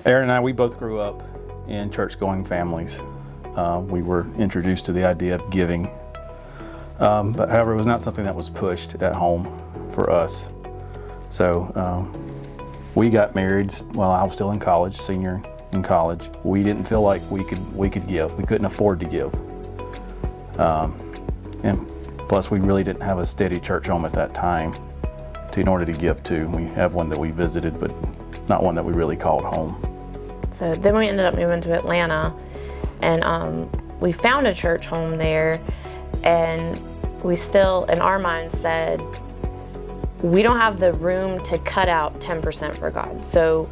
Aaron and I, we both grew up in church-going families. We were introduced to the idea of giving, but however, it was not something that was pushed at home for us. So we got married while I was still in college, senior in college. We didn't feel like we could give. We couldn't afford to give, and plus we really didn't have a steady church home at that time in order to give to. We have one that we visited, but not one that we really called home. So then we ended up moving to Atlanta, and we found a church home there, and we still, in our mind, said, we don't have the room to cut out 10% for God. So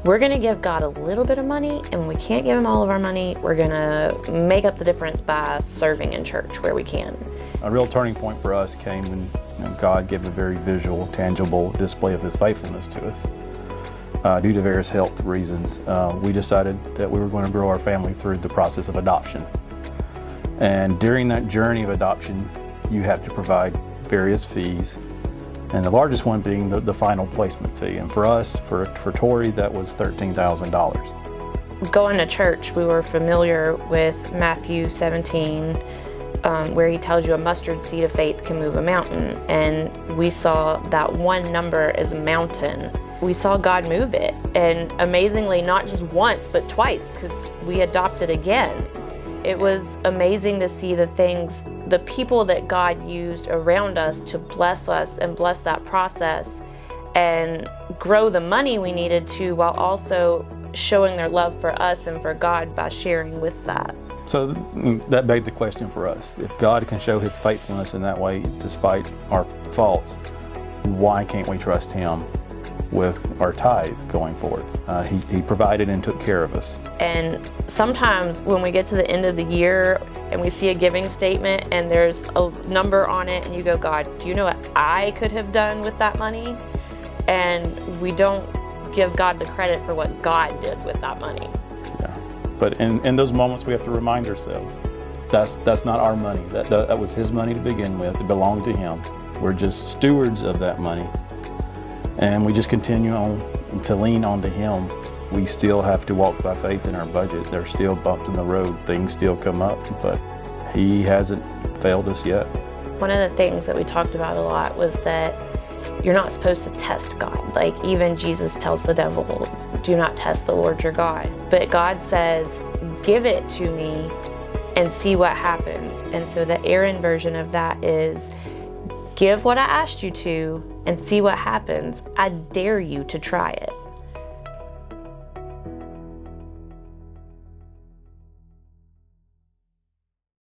we're gonna give God a little bit of money, and when we can't give him all of our money, we're gonna make up the difference by serving in church where we can. A real turning point for us came when God gave a very visual, tangible display of his faithfulness to us. Due to various health reasons, we decided that we were going to grow our family through the process of adoption. And during that journey of adoption, you have to provide various fees, and the largest one being the final placement fee. And for us, for Tori, that was $13,000. Going to church, we were familiar with Matthew 17, where he tells you a mustard seed of faith can move a mountain. And we saw that one number is a mountain. We saw God move it, and amazingly, not just once, but twice, because we adopted again. It was amazing to see the people that God used around us to bless us and bless that process and grow the money we needed to, while also showing their love for us and for God by sharing with that. So that begged the question for us. If God can show his faithfulness in that way, despite our faults, why can't we trust him with our tithe going forward? He provided and took care of us. And sometimes when we get to the end of the year and we see a giving statement and there's a number on it and you go, God, do you know what I could have done with that money? And we don't give God the credit for what God did with that money. Yeah, but in those moments we have to remind ourselves, that's not our money. That was his money to begin with. It belonged to him. We're just stewards of that money. And we just continue on to lean onto him. We still have to walk by faith in our budget. There's still bumps in the road. Things still come up, but he hasn't failed us yet. One of the things that we talked about a lot was that you're not supposed to test God. Like even Jesus tells the devil, do not test the Lord your God. But God says, give it to me and see what happens. And so the Aaron version of that is, give what I asked you to and see what happens. I dare you to try it.